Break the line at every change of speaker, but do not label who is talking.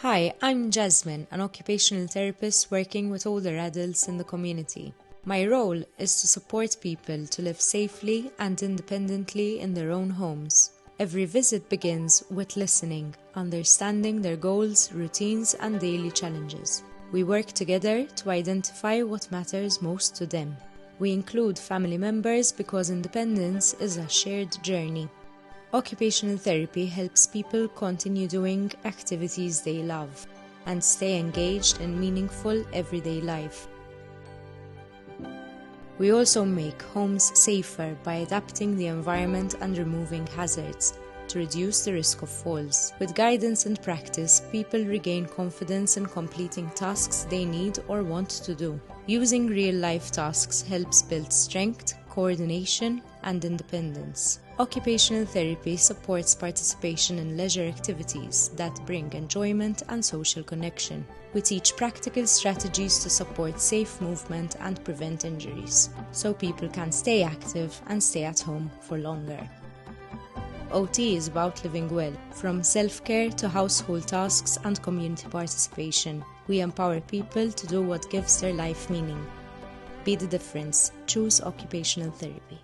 Hi, I'm Jasmine, an occupational therapist working with older adults in the community. My role is to support people to live safely and independently in their own homes. Every visit begins with listening, understanding their goals, routines, and daily challenges. We work together to identify what matters most to them. We include family members because independence is a shared journey. Occupational therapy helps people continue doing activities they love and stay engaged in meaningful everyday life. We also make homes safer by adapting the environment and removing hazards to reduce the risk of falls. With guidance and practice, people regain confidence in completing tasks they need or want to do. Using real-life tasks helps build strength, coordination, and independence. Occupational therapy supports participation in leisure activities that bring enjoyment and social connection. We teach practical strategies to support safe movement and prevent injuries, so people can stay active and stay at home for longer. OT is about living well, from self-care to household tasks and community participation. We empower people to do what gives their life meaning. Be the difference. Choose occupational therapy.